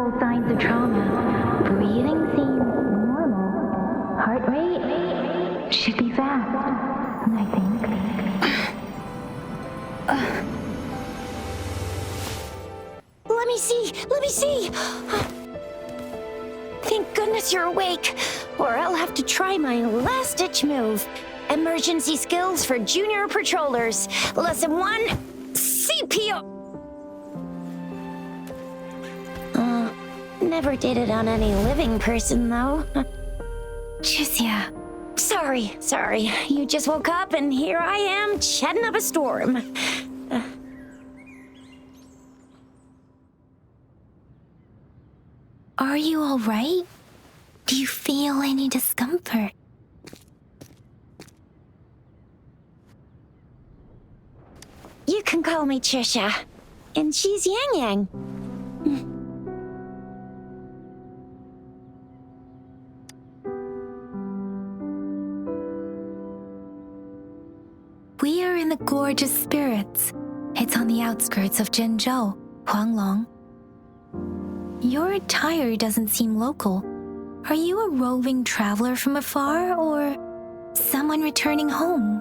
visible signs of trauma. Breathing seems normal. Heart rate should be fast, I think. Let me see! Let me see! Thank goodness you're awake, or I'll have to try my last-ditch move. Emergency skills for junior patrollers. Lesson 1, CPO. Never did it on any living person, though. Jusia. Sorry. You just woke up, and here I am, chatting up a storm. Are you all right? Do you feel any discomfort? You can call me Trisha, and she's Yang. We are in the Gorge of Spirits. It's on the outskirts of Zhenzhou, Huanglong. Your attire doesn't seem local. Are you a roving traveler from afar, or someone returning home?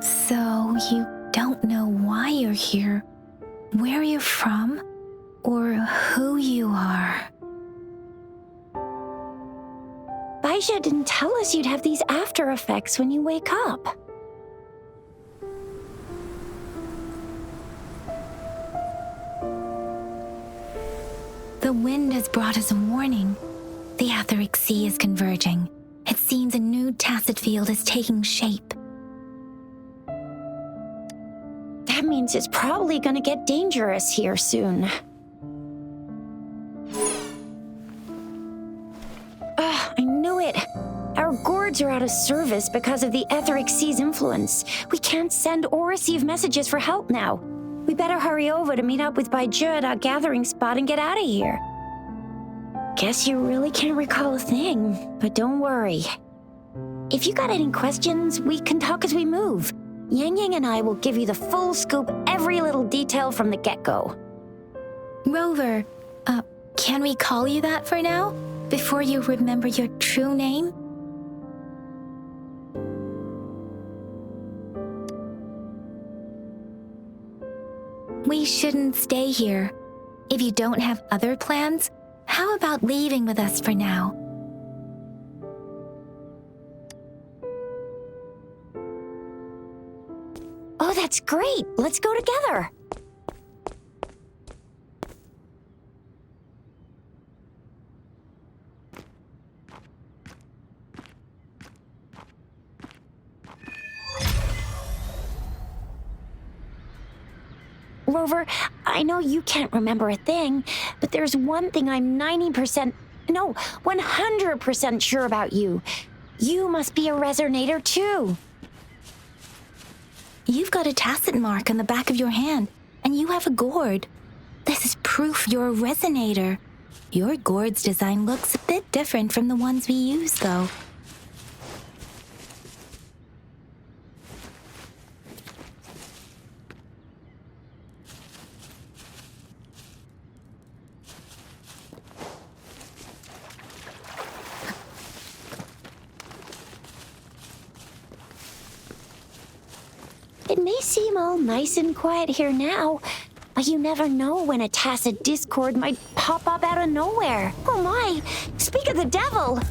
So you don't know why you're here, where you're from, or who you are. Baisha didn't tell us you'd have these after effects when you wake up. The wind has brought us a warning. The Etheric Sea is converging. It seems a new tacit field is taking shape. That means it's probably gonna get dangerous here soon. I knew it. Our gourds are out of service because of the Etheric Sea's influence. We can't send or receive messages for help now. We better hurry over to meet up with Baiju at our gathering spot and get out of here. Guess you really can't recall a thing, but don't worry. If you got any questions, we can talk as we move. Yang and I will give you the full scoop, every little detail from the get-go. Rover, can we call you that for now? Before you remember your true name? We shouldn't stay here. If you don't have other plans, how about leaving with us for now? Oh, that's great. Let's go together. Rover, I know you can't remember a thing, but there's one thing I'm 100% sure about you. You must be a resonator too. You've got a tacit mark on the back of your hand, and you have a gourd. This is proof you're a resonator. Your gourd's design looks a bit different from the ones we use, though. It may seem all nice and quiet here now, but you never know when a tacit discord might pop up out of nowhere. Oh my! Speak of the devil!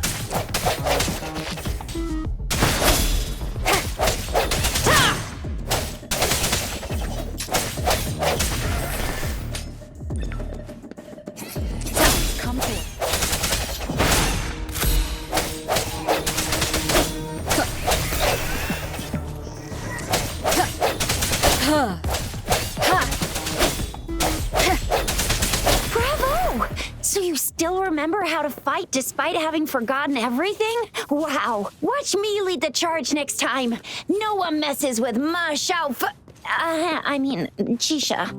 Come to it. Bravo! So you still remember how to fight despite having forgotten everything? Wow! Watch me lead the charge next time. No one messes with Ma Xiao Chisha.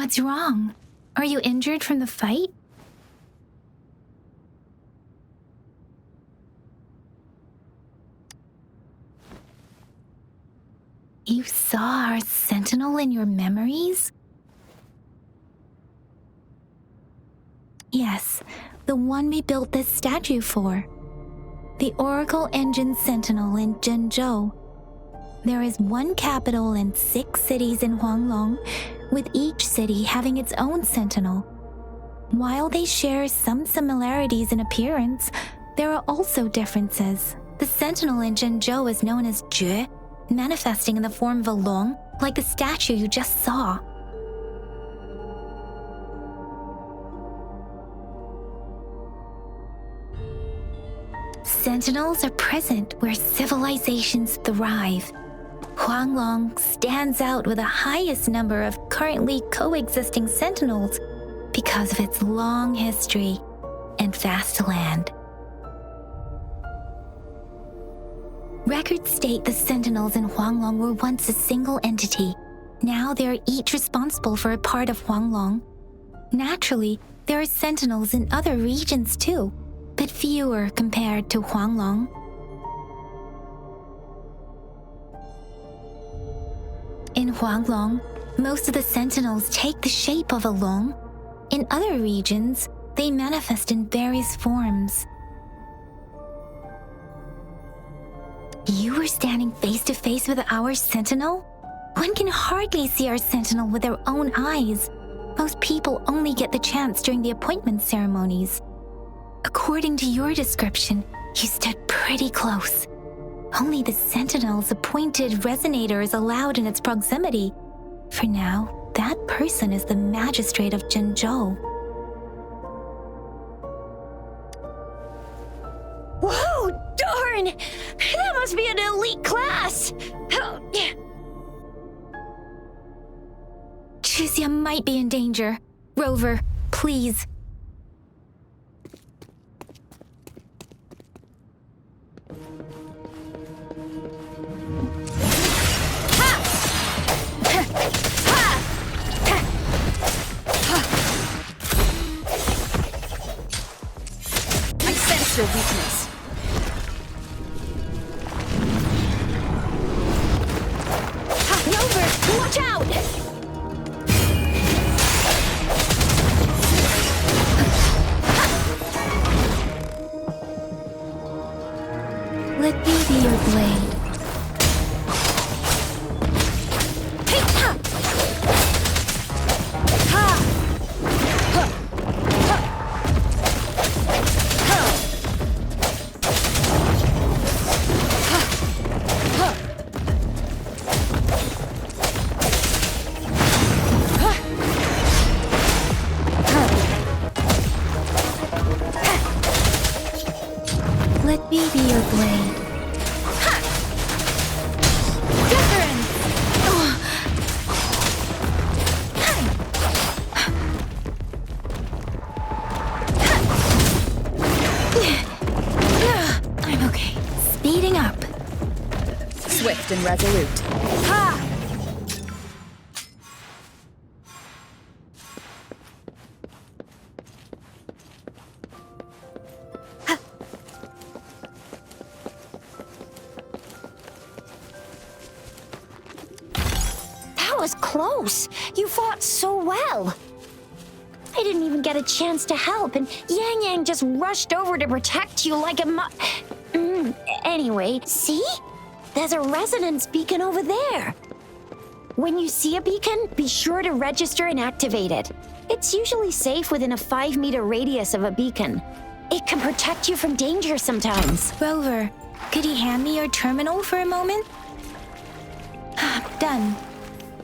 What's wrong? Are you injured from the fight? You saw our sentinel in your memories? Yes, the one we built this statue for. The Oracle Engine Sentinel in Zhenzhou. There is one capital and 6 cities in Huanglong, with each city having its own sentinel. While they share some similarities in appearance, there are also differences. The sentinel in Zhenzhou is known as Jue, manifesting in the form of a long, like the statue you just saw. Sentinels are present where civilizations thrive. Huanglong stands out with the highest number of currently coexisting sentinels because of its long history and vast land. Records state the sentinels in Huanglong were once a single entity. Now they are each responsible for a part of Huanglong. Naturally, there are sentinels in other regions too, but fewer compared to Huanglong. In Huanglong, most of the sentinels take the shape of a long. In other regions, they manifest in various forms. You were standing face to face with our sentinel? One can hardly see our sentinel with their own eyes. Most people only get the chance during the appointment ceremonies. According to your description, you stood pretty close. Only the sentinel's appointed resonator is allowed in its proximity. For now, that person is the magistrate of Zhenzhou. Whoa, darn! That must be an elite class! Chixia might be in danger. Rover, please. I sense your weakness. Rover, watch out! Let me be your blade. Let me be your blade. I'm okay. Speeding up. Swift and resolute. That was close. You fought so well. I didn't even get a chance to help, and Yang just rushed over to protect you like a Anyway, see? There's a resonance beacon over there. When you see a beacon, be sure to register and activate it. It's usually safe within a 5-meter radius of a beacon. It can protect you from danger sometimes. Rover, could you hand me your terminal for a moment? Done.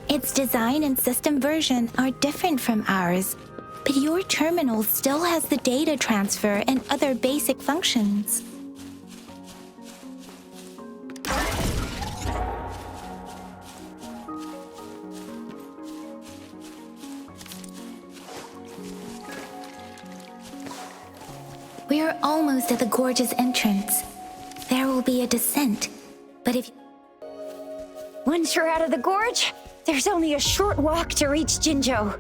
Its design and system version are different from ours, but your terminal still has the data transfer and other basic functions. We are almost at the gorge's entrance. There will be a descent, but if... Once you're out of the gorge, there's only a short walk to reach Jinzhou.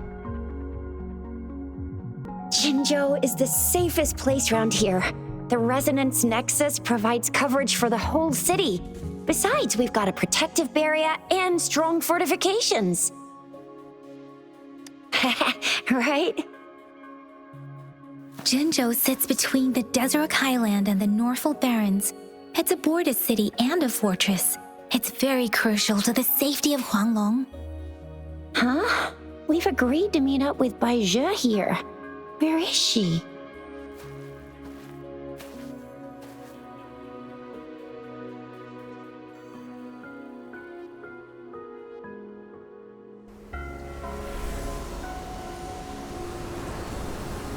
Jinzhou is the safest place around here. The Resonance Nexus provides coverage for the whole city. Besides, we've got a protective barrier and strong fortifications. Right? Jinzhou sits between the Desert Highland and the Norfolk Barrens. It's a border city and a fortress. It's very crucial to the safety of Huanglong. Huh? We've agreed to meet up with Bai Zhe here. Where is she?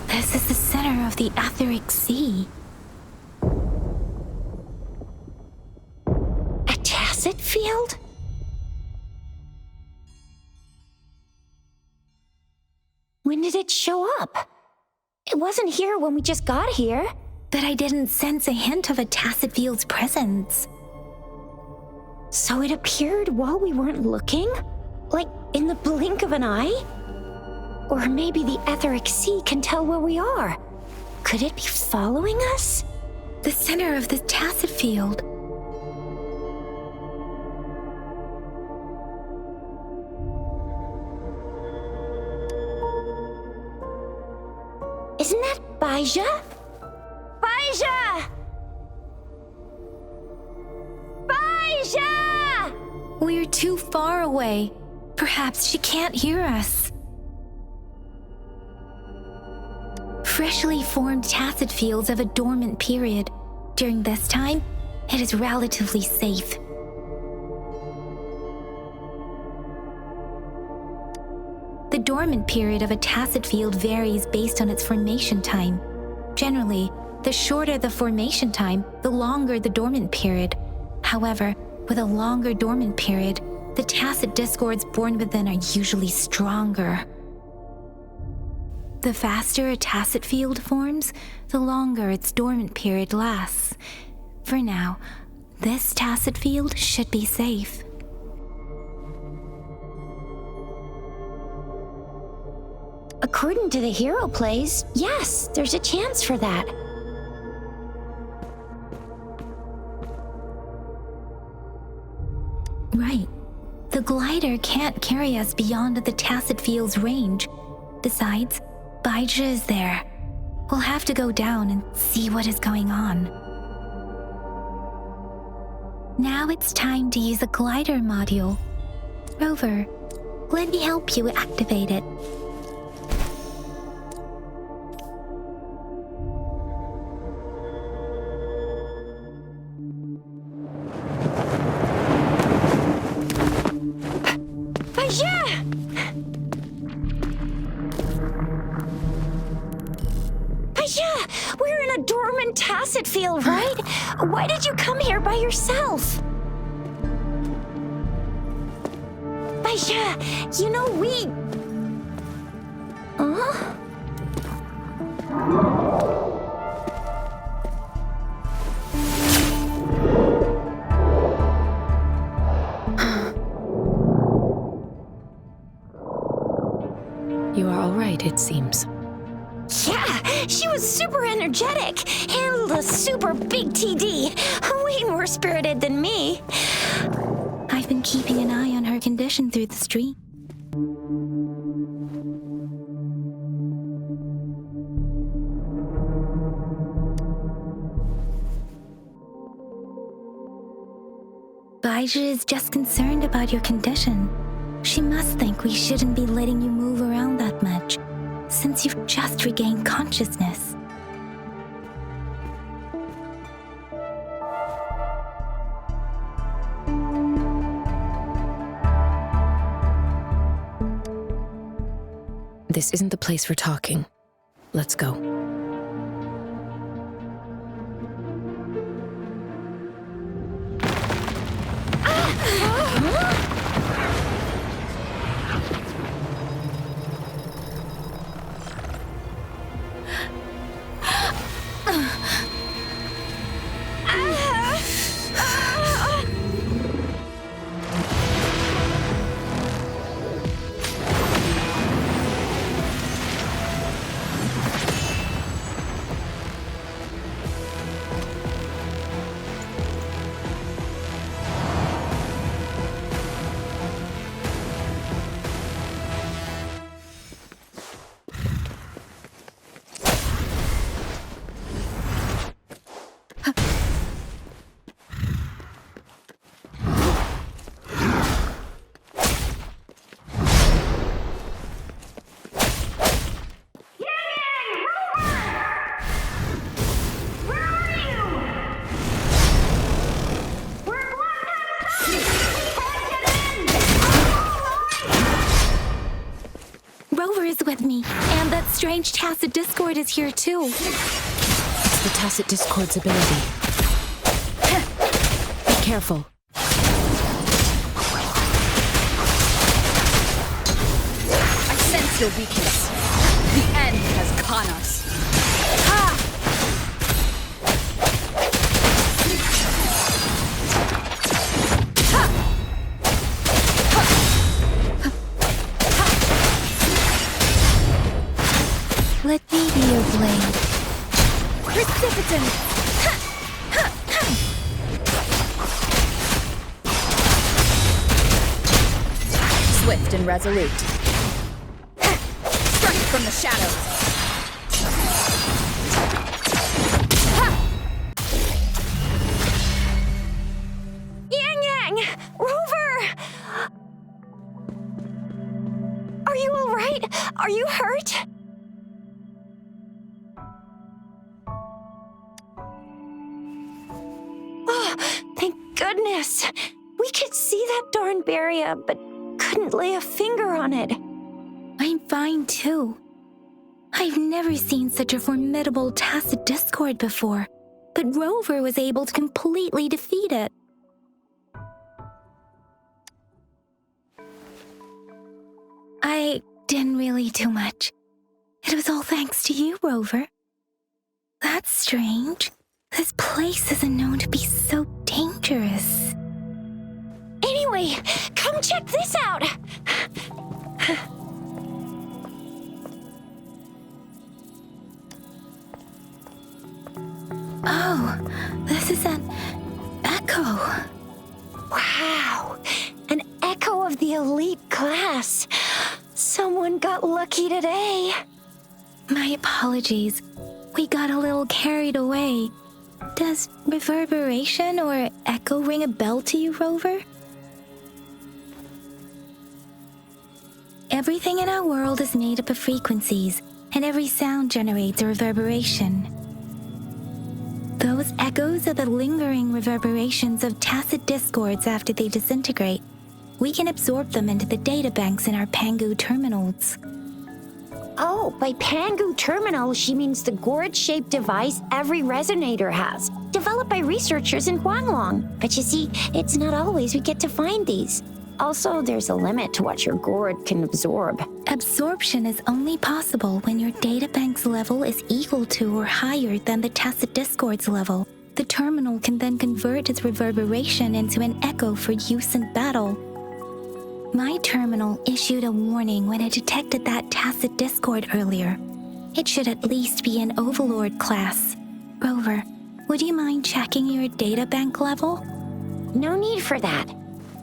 This is the center of the Etheric Sea. A tacit field? When did it show up? It wasn't here when we just got here. But I didn't sense a hint of a tacit field's presence. So it appeared while we weren't looking? Like in the blink of an eye? Or maybe the Etheric Sea can tell where we are. Could it be following us? The center of the tacit field. Isn't that Bai Zhe? Bai Zhe! Bai Zhe! We're too far away. Perhaps she can't hear us. Freshly formed tacit fields have a dormant period. During this time, it is relatively safe. The dormant period of a tacit field varies based on its formation time. Generally, the shorter the formation time, the longer the dormant period. However, with a longer dormant period, the tacit discords born within are usually stronger. The faster a tacit field forms, the longer its dormant period lasts. For now, this tacit field should be safe. According to the hero plays, yes, there's a chance for that. Right. The glider can't carry us beyond the tacit field's range. Besides, Bai Zhe is there. We'll have to go down and see what is going on. Now it's time to use the glider module. Rover, let me help you activate it. We're in a dormant tacit field, right? Why did you come here by yourself? Bai Zhe, you know we... Huh? You are all right, it seems. Yeah, she was super energetic, handled a super big TD, way more spirited than me. I've been keeping an eye on her condition through the stream. Bai Zhe is just concerned about your condition. She must think we shouldn't be letting you move around that much, since you've just regained consciousness. This isn't the place for talking. Let's go. with me. And that strange tacit discord is here too. It's the tacit discord's ability. Be careful. I sense your weakness. The end has caught us. Let me be your blade. Precipitant! Swift and resolute. Strike from the shadows. Yang! Rover! Are you all right? Are you hurt? Oh, thank goodness. We could see that darn barrier, but couldn't lay a finger on it. I'm fine too. I've never seen such a formidable tacit discord before, but Rover was able to completely defeat it. I didn't really do much. It was all thanks to you, Rover. That's strange. This place isn't known to be so dangerous. Anyway, come check this out. Oh, this is an echo. Wow, an echo of the elite class. Someone got lucky today. My apologies. We got a little carried away. Does reverberation or echo ring a bell to you, Rover? Everything in our world is made up of frequencies, and every sound generates a reverberation. Those echoes are the lingering reverberations of tacit discords after they disintegrate. We can absorb them into the databanks in our Pangu terminals. Oh, by Pangu terminal, she means the gourd-shaped device every resonator has, developed by researchers in Huanglong. But you see, it's not always we get to find these. Also, there's a limit to what your gourd can absorb. Absorption is only possible when your databank's level is equal to or higher than the tacit discord's level. The terminal can then convert its reverberation into an echo for use in battle. My terminal issued a warning when it detected that tacit discord earlier. It should at least be an Overlord class. Rover, would you mind checking your databank level? No need for that.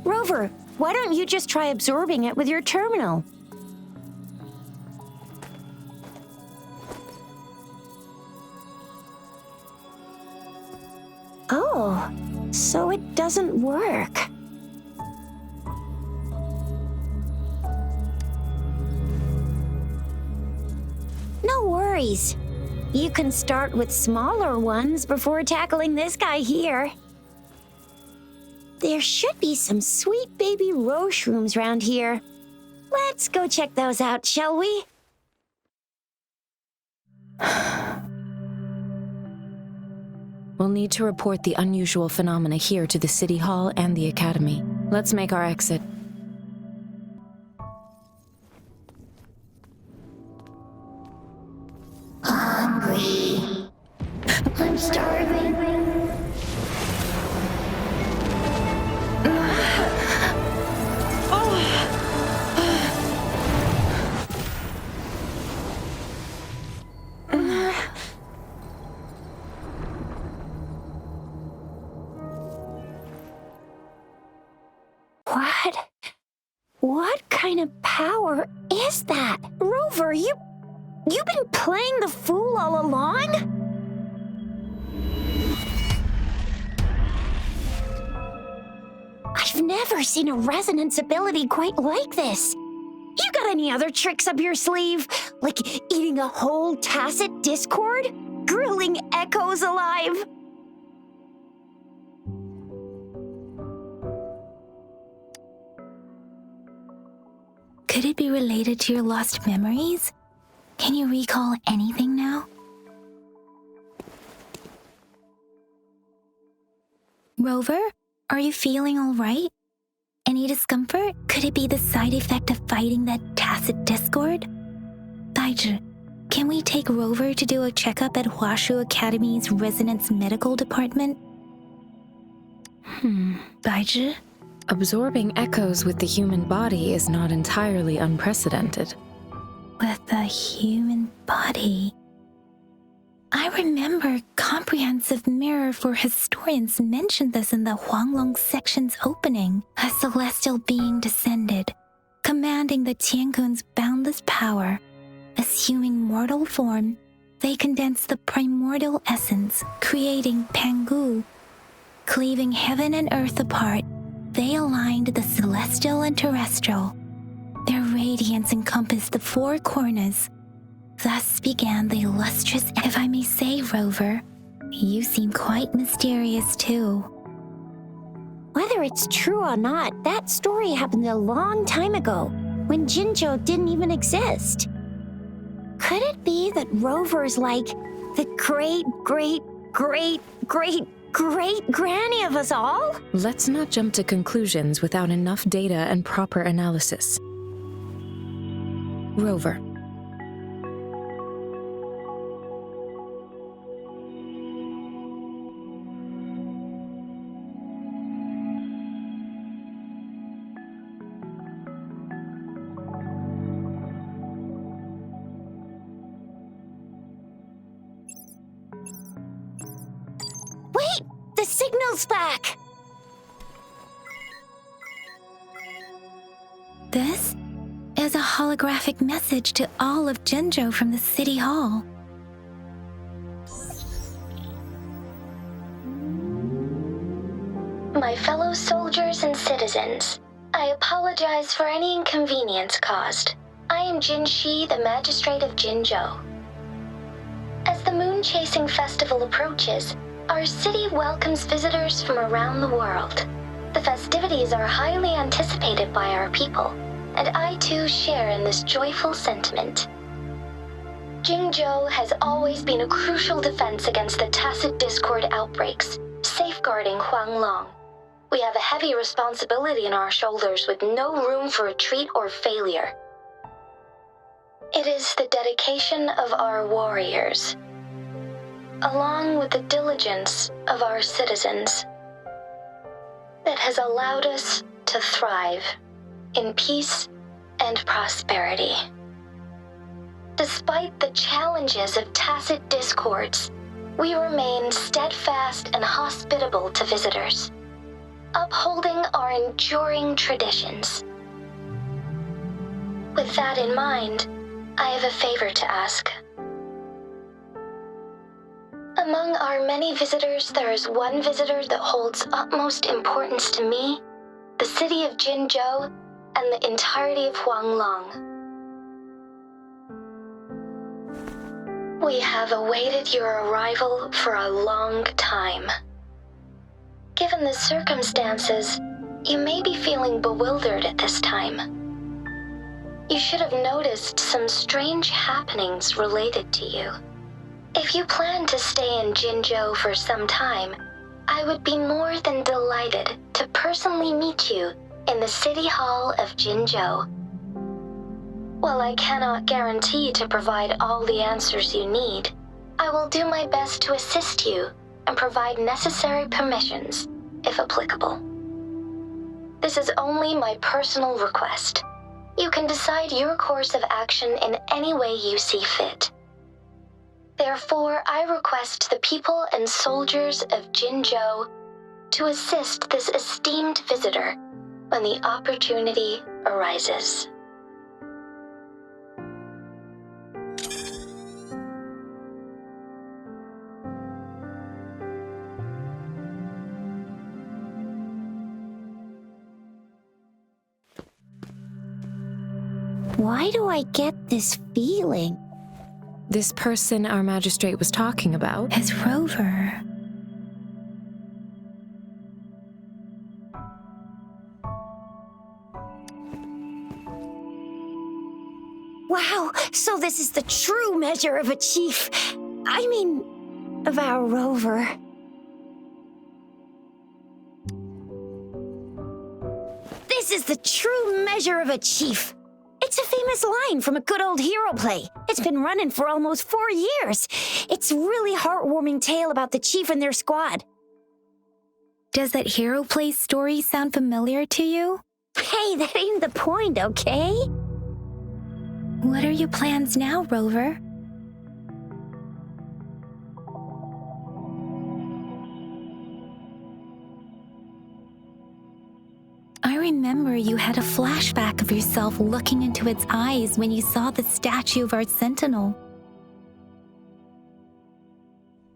Rover, why don't you just try absorbing it with your terminal? Oh, so it doesn't work. No worries. You can start with smaller ones before tackling this guy here. There should be some sweet baby roshrooms around here. Let's go check those out, shall we? We'll need to report the unusual phenomena here to the City Hall and the Academy. Let's make our exit. Hungry. I'm starving. What kind of power is that? Rover, you've been playing the fool all along? I've never seen a resonance ability quite like this. You got any other tricks up your sleeve? Like eating a whole tacit discord? Grilling echoes alive? Could it be related to your lost memories? Can you recall anything now? Rover, are you feeling all right? Any discomfort? Could it be the side effect of fighting that tacit discord? Baizhi, can we take Rover to do a checkup at Huashu Academy's Resonance Medical Department? Baizhi? Absorbing echoes with the human body is not entirely unprecedented. With the human body. I remember Comprehensive Mirror for Historians mentioned this in the Huanglong section's opening. A celestial being descended, commanding the Tiankun's boundless power. Assuming mortal form, they condensed the primordial essence, creating Pangu. Cleaving heaven and earth apart, they aligned the celestial and terrestrial. Their radiance encompassed the four corners. Thus began the illustrious, if I may say, Rover. You seem quite mysterious too. Whether it's true or not, that story happened a long time ago, when Jinzhou didn't even exist. Could it be that Rover's like the great granny of us all? Let's not jump to conclusions without enough data and proper analysis. Rover. Wait! The signal's back! This is a holographic message to all of Jinzhou from the City Hall. My fellow soldiers and citizens, I apologize for any inconvenience caused. I am Jin Shi, the Magistrate of Jinzhou. As the Moon-Chasing Festival approaches, our city welcomes visitors from around the world. The festivities are highly anticipated by our people, and I too share in this joyful sentiment. Jinzhou has always been a crucial defense against the tacit discord outbreaks, safeguarding Huanglong. We have a heavy responsibility on our shoulders with no room for retreat or failure. It is the dedication of our warriors, along with the diligence of our citizens, that has allowed us to thrive in peace and prosperity. Despite the challenges of tacit discords, we remain steadfast and hospitable to visitors, upholding our enduring traditions. With that in mind, I have a favor to ask. Among our many visitors, there is one visitor that holds utmost importance to me, the city of Jinzhou, and the entirety of Huanglong. We have awaited your arrival for a long time. Given the circumstances, you may be feeling bewildered at this time. You should have noticed some strange happenings related to you. If you plan to stay in Jinzhou for some time, I would be more than delighted to personally meet you in the City Hall of Jinzhou. While I cannot guarantee to provide all the answers you need, I will do my best to assist you and provide necessary permissions, if applicable. This is only my personal request. You can decide your course of action in any way you see fit. Therefore, I request the people and soldiers of Jinzhou to assist this esteemed visitor when the opportunity arises. Why do I get this feeling? This person our magistrate was talking about Is Rover. Wow, so this is the true measure of a chief. I mean, of our rover. This is the true measure of a chief. It's a famous line from a good old hero play. It's been running for almost 4 years. It's a really heartwarming tale about the chief and their squad. Does that hero play story sound familiar to you? Hey, that ain't the point, okay? What are your plans now, Rover? I remember you had a flashback of yourself looking into its eyes when you saw the statue of our sentinel.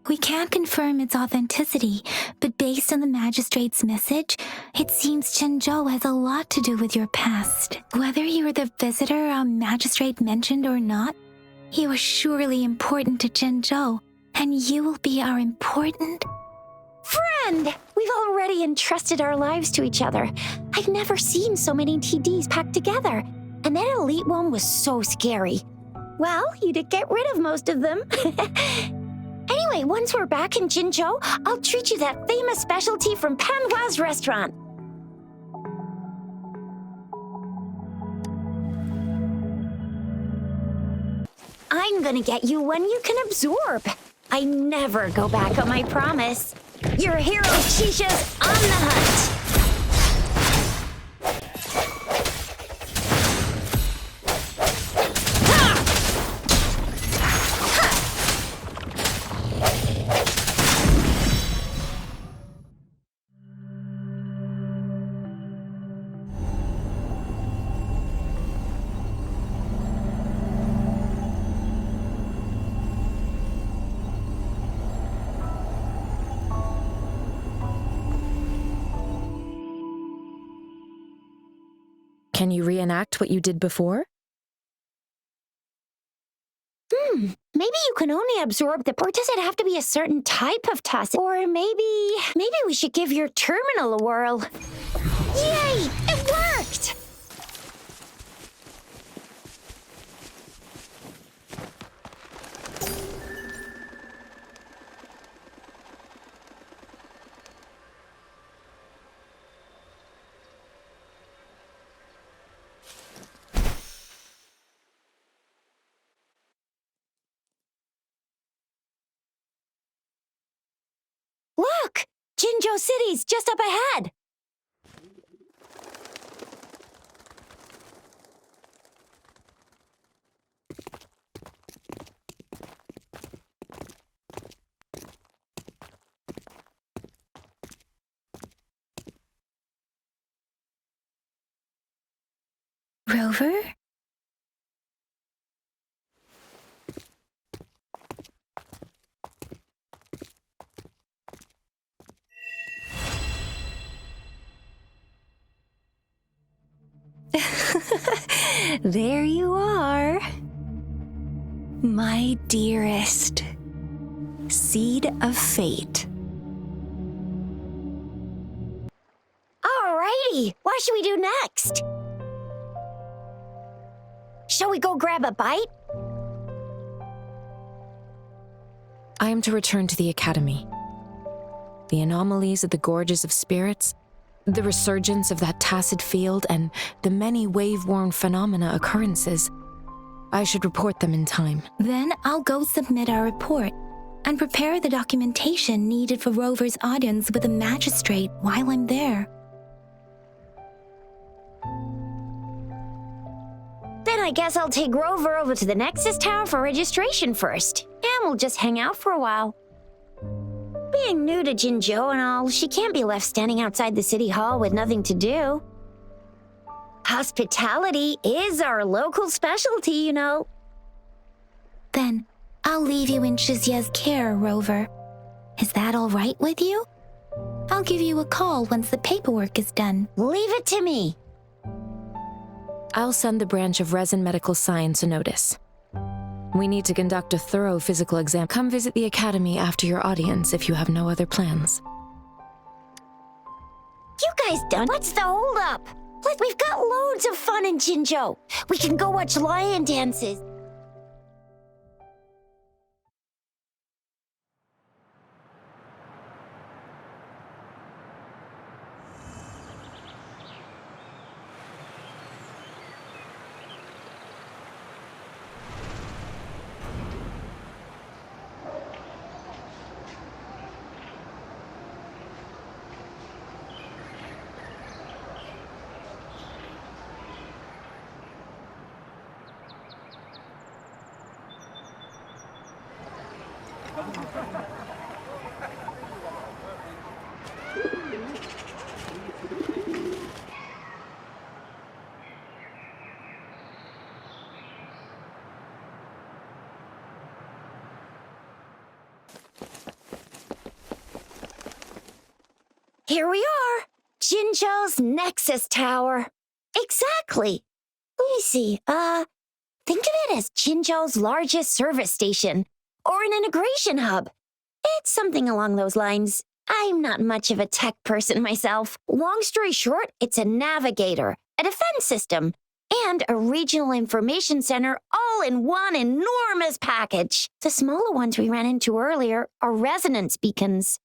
We can't confirm its authenticity, but based on the magistrate's message, it seems Zhenzhou has a lot to do with your past. Whether you were the visitor our magistrate mentioned or not, you are surely important to Zhenzhou, and you will be our important friend! We've already entrusted our lives to each other. I've never seen so many TDs packed together, and that elite one was so scary. Well, you did get rid of most of them. Anyway, once we're back in Jinzhou, I'll treat you that famous specialty from Panhua's restaurant. I'm gonna get you one you can absorb. I never go back on my promise. Your hero Chisha's on the hunt. Can you reenact what you did before? Maybe you can only absorb the... Or does it have to be a certain type of tusk? Or maybe we should give your terminal a whirl. Yay! It worked! Look! Jinzhou City's just up ahead! Rover? There you are. My dearest. Seed of fate. Alrighty, what should we do next? Shall we go grab a bite? I am to return to the Academy. The anomalies of the Gorges of Spirits, the resurgence of that tacit field, and the many wave-worn phenomena occurrences. I should report them in time. Then I'll go submit our report and prepare the documentation needed for Rover's audience with the magistrate while I'm there. Then I guess I'll take Rover over to the Nexus Tower for registration first, and we'll just hang out for a while. Being new to Jinzhou and all, she can't be left standing outside the city hall with nothing to do. Hospitality is our local specialty, you know. Then I'll leave you in Shizia's care, Rover. Is that all right with you? I'll give you a call once the paperwork is done. Leave it to me. I'll send the branch of Resin Medical Science a notice. We need to conduct a thorough physical exam. Come visit the Academy after your audience if you have no other plans. You guys done? What's the holdup? We've got loads of fun in Jinzhou. We can go watch lion dances. Here we are, Jinzhou's Nexus Tower. Exactly. Let me see, think of it as Jinzhou's largest service station, or an integration hub. It's something along those lines. I'm not much of a tech person myself. Long story short, it's a navigator, a defense system, and a regional information center all in one enormous package. The smaller ones we ran into earlier are resonance beacons.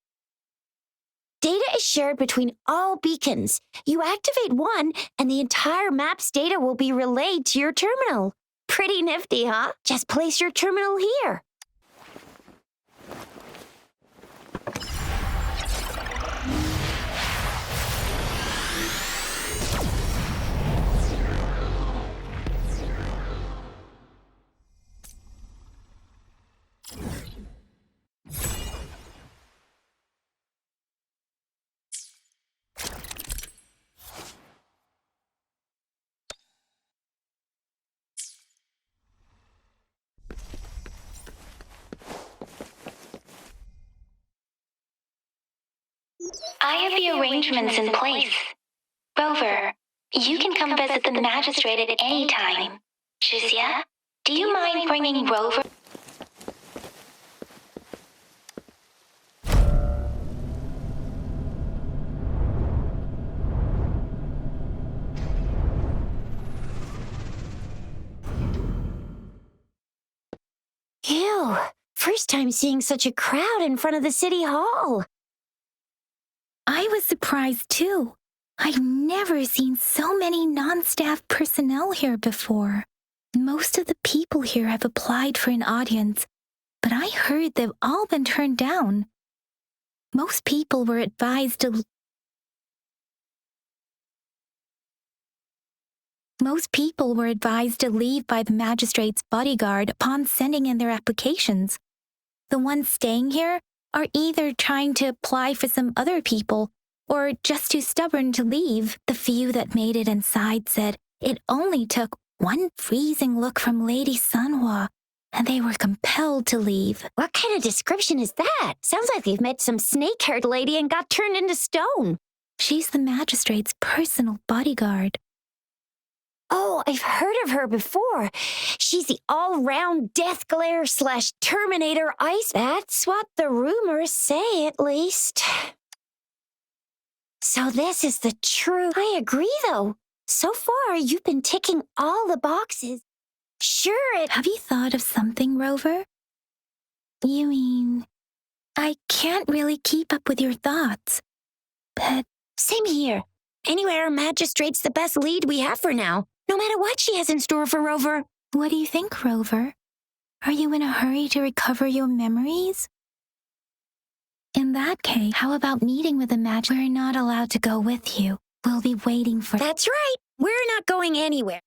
Data is shared between all beacons. You activate one, and the entire map's data will be relayed to your terminal. Pretty nifty, huh? Just place your terminal here. I have the arrangements in place. Rover, you can come visit the magistrate at any time. Shizia, do you mind bringing Rover? Ew, first time seeing such a crowd in front of the city hall. I was surprised too. I've never seen so many non-staff personnel here before. Most of the people here have applied for an audience, but I heard they've all been turned down. Most people were advised to leave by the magistrate's bodyguard upon sending in their applications. The ones staying here are either trying to apply for some other people or just too stubborn to leave. The few that made it inside said it only took one freezing look from Lady Sanhua and they were compelled to leave. What kind of description is that? Sounds like they've met some snake-haired lady and got turned into stone. She's the magistrate's personal bodyguard. Oh, I've heard of her before. She's the all-round death glare / Terminator ice. That's what the rumors say, at least. So this is the truth. I agree, though. So far, you've been ticking all the boxes. Sure, Have you thought of something, Rover? You mean, I can't really keep up with your thoughts, but... Same here. Anyway, our magistrate's the best lead we have for now. No matter what she has in store for Rover. What do you think, Rover? Are you in a hurry to recover your memories? In that case, how about meeting with the magistrate? We're not allowed to go with you. We'll be waiting for... That's right. We're not going anywhere.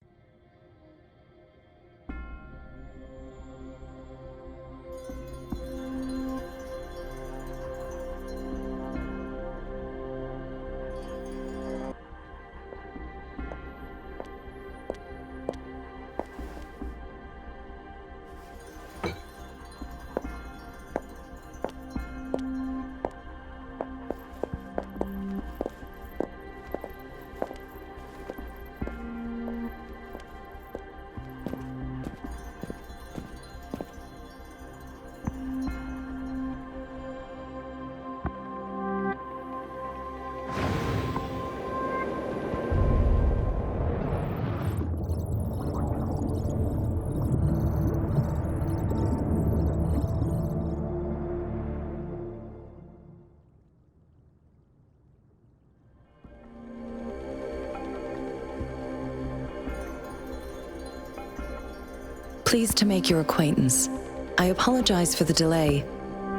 Pleased to make your acquaintance. I apologize for the delay.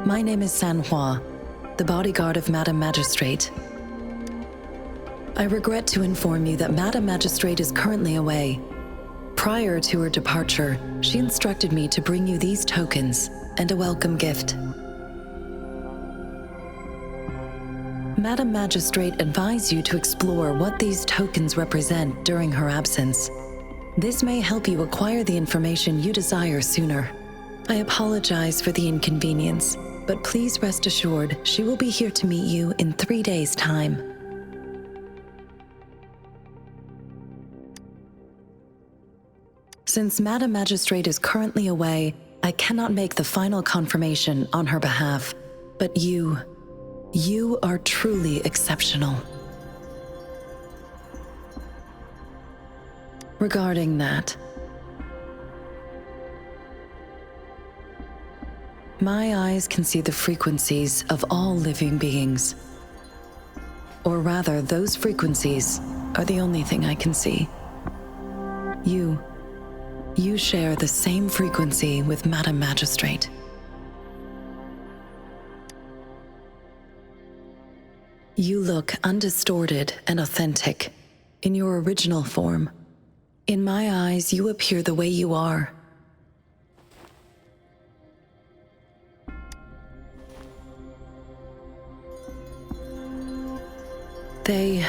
My name is Sanhua, the bodyguard of Madam Magistrate. I regret to inform you that Madam Magistrate is currently away. Prior to her departure, she instructed me to bring you these tokens and a welcome gift. Madam Magistrate advised you to explore what these tokens represent during her absence. This may help you acquire the information you desire sooner. I apologize for the inconvenience, but please rest assured she will be here to meet you in 3 days' time. Since Madam Magistrate is currently away, I cannot make the final confirmation on her behalf, but you are truly exceptional. Regarding that, my eyes can see the frequencies of all living beings. Or rather, those frequencies are the only thing I can see. You share the same frequency with Madam Magistrate. You look undistorted and authentic in your original form. In my eyes, you appear the way you are. They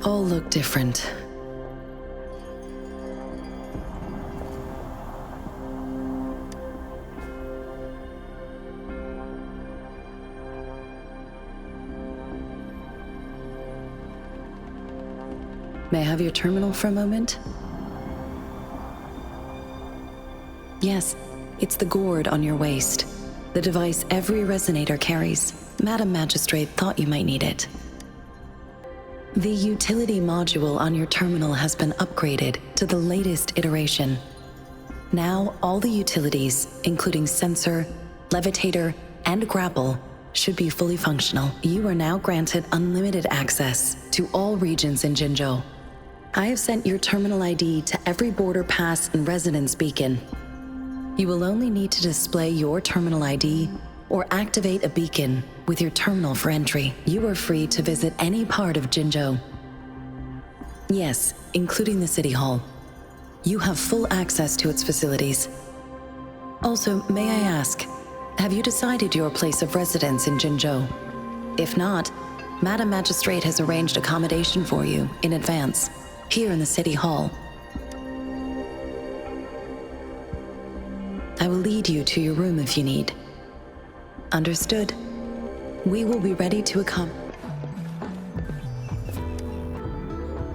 all look different. May I have your terminal for a moment? Yes, it's the gourd on your waist, the device every resonator carries. Madam Magistrate thought you might need it. The utility module on your terminal has been upgraded to the latest iteration. Now, all the utilities, including sensor, levitator, and grapple, should be fully functional. You are now granted unlimited access to all regions in Jinzhou. I have sent your terminal ID to every border pass and residence beacon. You will only need to display your terminal ID or activate a beacon with your terminal for entry. You are free to visit any part of Jinzhou. Yes, including the City Hall. You have full access to its facilities. Also, may I ask, have you decided your place of residence in Jinzhou? If not, Madam Magistrate has arranged accommodation for you in advance, here in the City Hall. I will lead you to your room if you need. Understood. We will be ready to accommodate.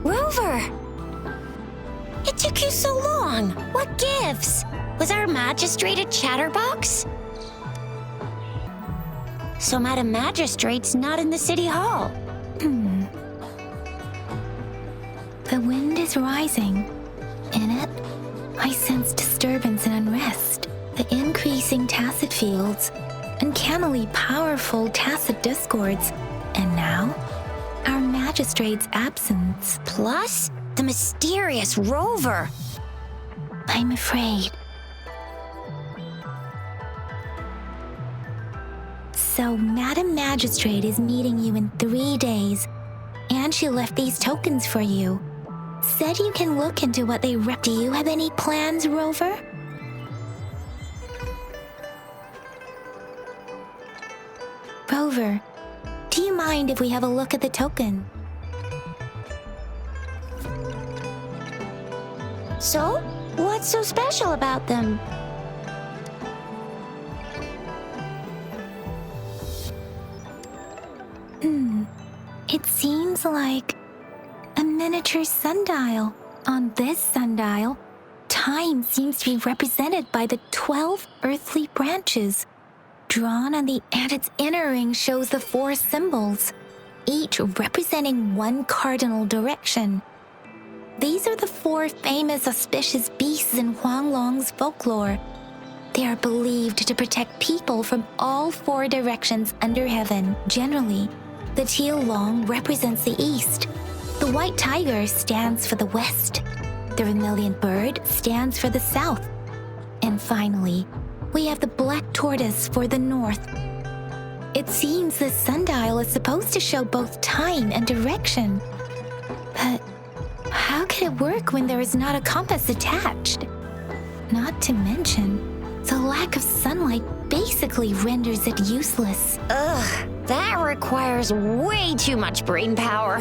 Rover! It took you so long. What gives? Was our magistrate a chatterbox? So Madam Magistrate's not in the City Hall. The wind is rising. In it, I sense disturbance and unrest. The increasing tacit fields, uncannily powerful tacit discords, and now, our magistrate's absence. Plus, the mysterious rover. I'm afraid. So, Madam Magistrate is meeting you in 3 days, and she left these tokens for you. Said you can look into what they rep. Do you have any plans, Rover? Rover, do you mind if we have a look at the token? So, what's so special about them? It seems like a miniature sundial. On this sundial, time seems to be represented by the 12 earthly branches. Drawn on and its inner ring shows the 4 symbols, each representing one cardinal direction. These are the 4 famous auspicious beasts in Huanglong's folklore. They are believed to protect people from all 4 directions under heaven. Generally, the teal long represents the east. The white tiger stands for the west. The vermilion bird stands for the south. And finally, we have the black tortoise for the north. It seems the sundial is supposed to show both time and direction. But how can it work when there is not a compass attached? Not to mention, the lack of sunlight basically renders it useless. Ugh, that requires way too much brain power.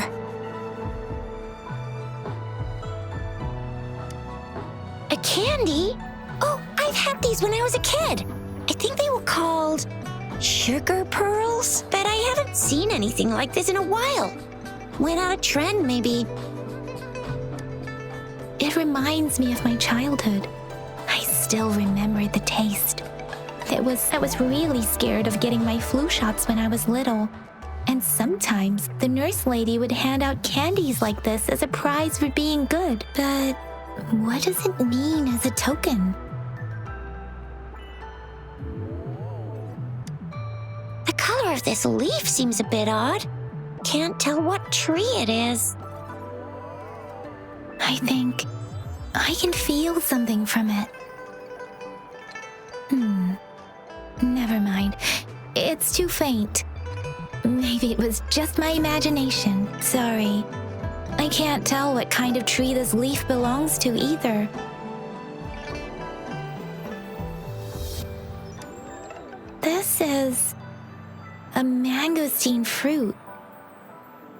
A candy? Oh, I've had these when I was a kid. I think they were called sugar pearls, but I haven't seen anything like this in a while. Went out of trend, maybe. It reminds me of my childhood. I still remember the taste. I was really scared of getting my flu shots when I was little. And sometimes the nurse lady would hand out candies like this as a prize for being good. But what does it mean as a token? The color of this leaf seems a bit odd. Can't tell what tree it is. I think I can feel something from it. Never mind. It's too faint. Maybe it was just my imagination. Sorry. I can't tell what kind of tree this leaf belongs to either. This is a mangosteen fruit.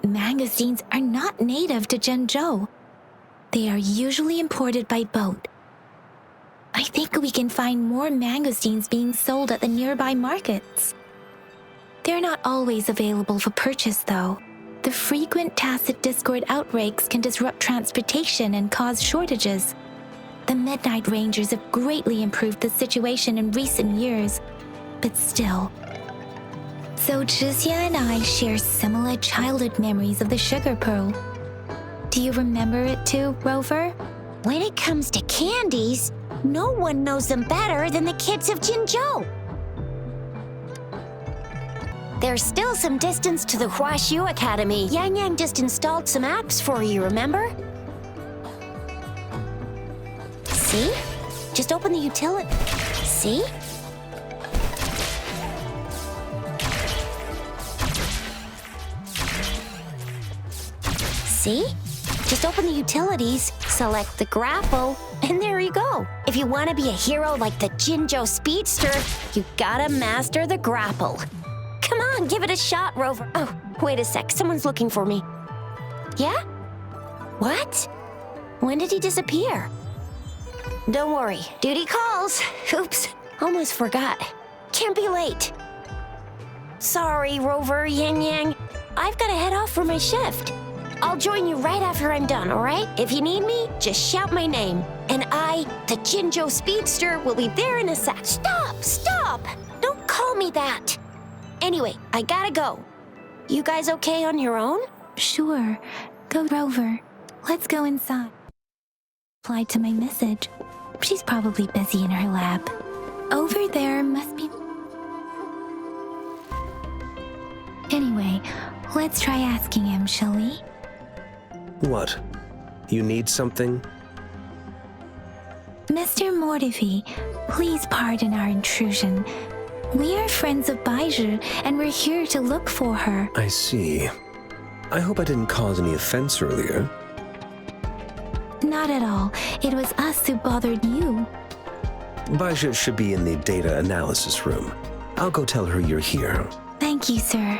Mangosteens are not native to Zhengzhou. They are usually imported by boat. I think we can find more mangosteens being sold at the nearby markets. They're not always available for purchase, though. The frequent tacit discord outbreaks can disrupt transportation and cause shortages. The Midnight Rangers have greatly improved the situation in recent years, but still. So Zhixia and I share similar childhood memories of the sugar pearl. Do you remember it too, Rover? When it comes to candies, no one knows them better than the kids of Jinzhou. There's still some distance to the Huaxiu Academy. Yang just installed some apps for you, remember? See? Just open the utility. See? See? Just open the utilities, select the grapple, and there you go. If you want to be a hero like the Jinzhou Speedster, you gotta master the grapple. Come on, give it a shot, Rover. Oh, wait a sec, someone's looking for me. Yeah? What? When did he disappear? Don't worry, duty calls. Oops, almost forgot. Can't be late. Sorry, Rover, Yang. I've gotta head off for my shift. I'll join you right after I'm done, all right? If you need me, just shout my name. And I, the Jinzhou Speedster, will be there in a sec. Stop! Don't call me that. Anyway, I gotta go. You guys okay on your own? Sure. Go, Rover. Let's go inside. Replied to my message. She's probably busy in her lab. Over there must be... Anyway, let's try asking him, shall we? What? You need something? Mr. Mortifi, please pardon our intrusion. We are friends of Baizhi, and we're here to look for her. I see. I hope I didn't cause any offense earlier. Not at all. It was us who bothered you. Baizhi should be in the data analysis room. I'll go tell her you're here. Thank you, sir.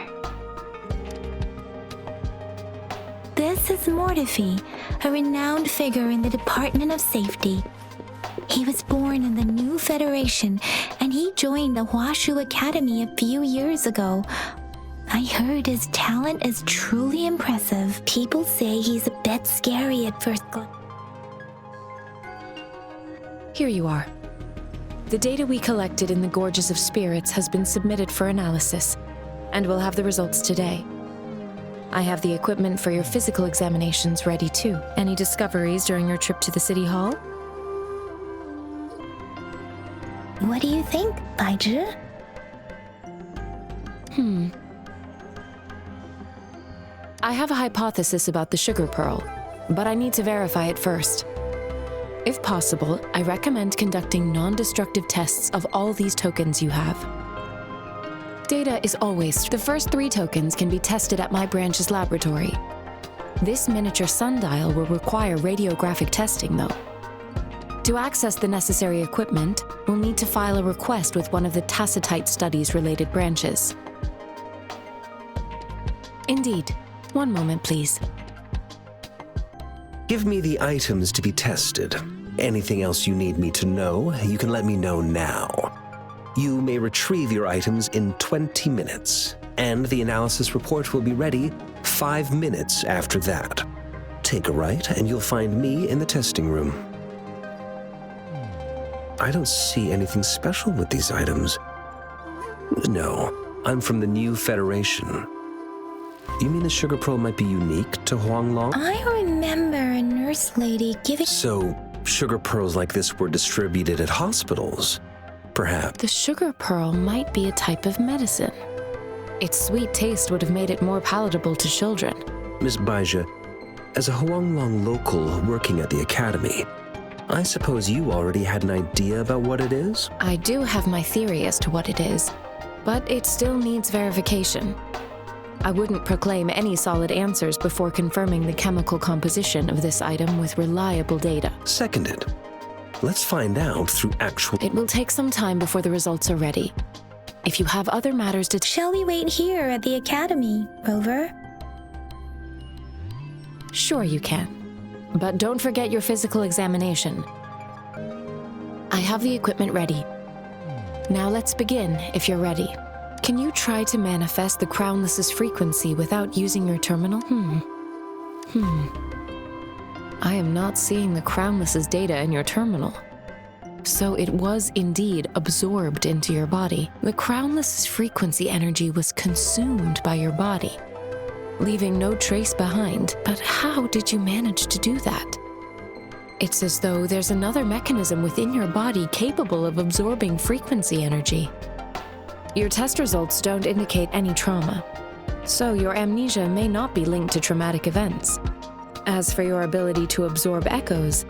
This is Mortifi, a renowned figure in the Department of Safety. He was born in the new Federation, and he joined the Huaxiu Academy a few years ago. I heard his talent is truly impressive. People say he's a bit scary at first glance. Here you are. The data we collected in the Gorges of Spirits has been submitted for analysis, and we'll have the results today. I have the equipment for your physical examinations ready too. Any discoveries during your trip to the City Hall? What do you think, Baizhi? I have a hypothesis about the sugar pearl, but I need to verify it first. If possible, I recommend conducting non-destructive tests of all these tokens you have. Data is always. The first 3 tokens can be tested at my branch's laboratory. This miniature sundial will require radiographic testing, though. To access the necessary equipment, we'll need to file a request with one of the Tacitite Studies-related branches. Indeed. One moment, please. Give me the items to be tested. Anything else you need me to know, you can let me know now. You may retrieve your items in 20 minutes, and the analysis report will be ready 5 minutes after that. Take a right, and you'll find me in the testing room. I don't see anything special with these items. No, I'm from the New Federation. You mean the sugar pearl might be unique to Huanglong? I remember a nurse lady giving... So, sugar pearls like this were distributed at hospitals? Perhaps. The sugar pearl might be a type of medicine. Its sweet taste would have made it more palatable to children. Miss Baija, as a Huanglong local working at the academy, I suppose you already had an idea about what it is? I do have my theory as to what it is, but it still needs verification. I wouldn't proclaim any solid answers before confirming the chemical composition of this item with reliable data. Seconded. Let's find out through actual... It will take some time before the results are ready. If you have other matters to... Shall we wait here at the academy, Rover? Sure you can. But don't forget your physical examination. I have the equipment ready. Now let's begin, if you're ready. Can you try to manifest the Crownless's frequency without using your terminal? I am not seeing the Crownless's data in your terminal. So it was indeed absorbed into your body. The Crownless's frequency energy was consumed by your body, leaving no trace behind. But how did you manage to do that? It's as though there's another mechanism within your body capable of absorbing frequency energy. Your test results don't indicate any trauma, so your amnesia may not be linked to traumatic events. As for your ability to absorb echoes,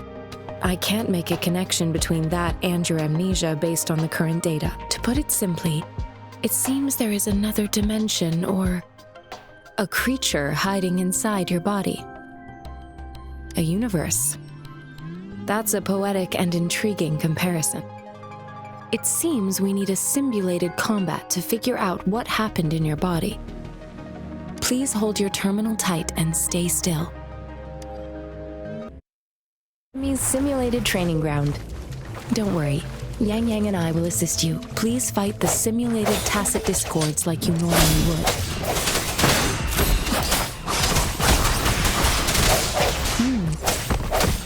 I can't make a connection between that and your amnesia based on the current data. To put it simply, it seems there is another dimension or a creature hiding inside your body. A universe. That's a poetic and intriguing comparison. It seems we need a simulated combat to figure out what happened in your body. Please hold your terminal tight and stay still. Means simulated training ground. Don't worry, Yang and I will assist you. Please fight the simulated tacit discords like you normally would.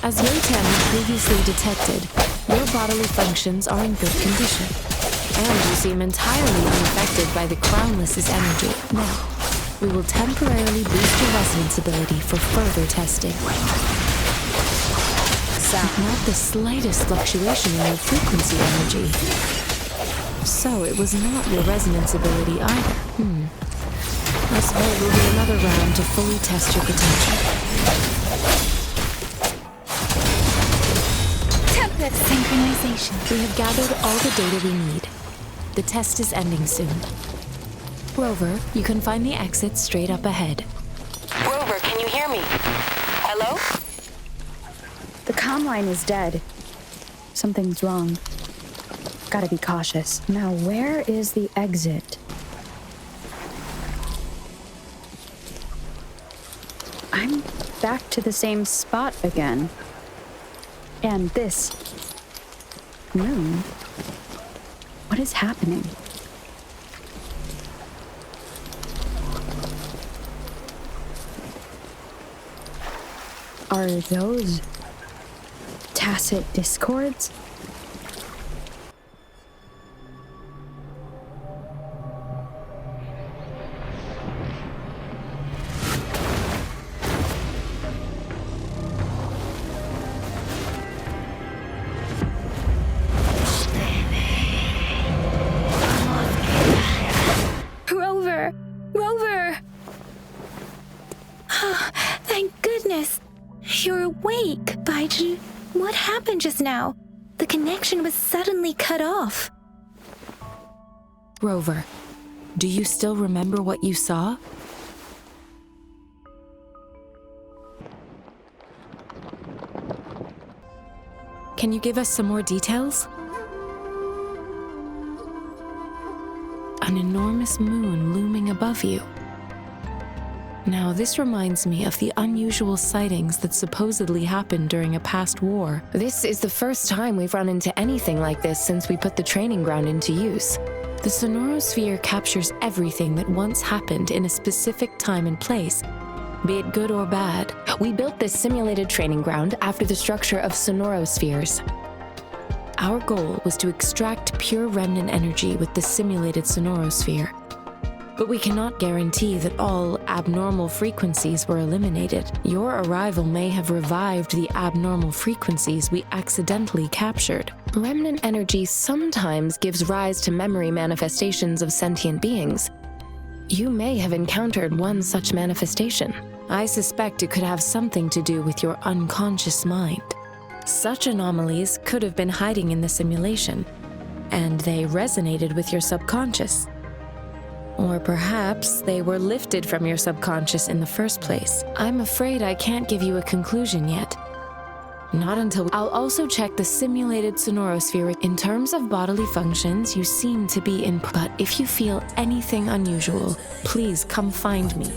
As Yotan had previously detected, your bodily functions are in good condition, and you seem entirely unaffected by the Crownless's energy. Now, we will temporarily boost your resonance ability for further testing. Not the slightest fluctuation in your frequency energy. So it was not your resonance ability either. I suppose it will be another round to fully test your potential. Template synchronization. We have gathered all the data we need. The test is ending soon. Rover, you can find the exit straight up ahead. Rover, can you hear me? Hello? The comm line is dead. Something's wrong. Gotta be cautious. Now, where is the exit? I'm back to the same spot again. And this room. What is happening? Are those tacit discords? Rover! Rover! Thank goodness! You're awake, Baiji. What happened just now? The connection was suddenly cut off. Rover, do you still remember what you saw? Can you give us some more details? An enormous moon looming above you. Now, this reminds me of the unusual sightings that supposedly happened during a past war. This is the first time we've run into anything like this since we put the training ground into use. The sonorosphere captures everything that once happened in a specific time and place, be it good or bad. We built this simulated training ground after the structure of sonorospheres. Our goal was to extract pure remnant energy with the simulated sonorosphere. But we cannot guarantee that all abnormal frequencies were eliminated. Your arrival may have revived the abnormal frequencies we accidentally captured. Remnant energy sometimes gives rise to memory manifestations of sentient beings. You may have encountered one such manifestation. I suspect it could have something to do with your unconscious mind. Such anomalies could have been hiding in the simulation, and they resonated with your subconscious. Or perhaps they were lifted from your subconscious in the first place. I'm afraid I can't give you a conclusion yet. Not until I'll also check the simulated sonorosphere. In terms of bodily functions, you seem to be in, but if you feel anything unusual, please come find me.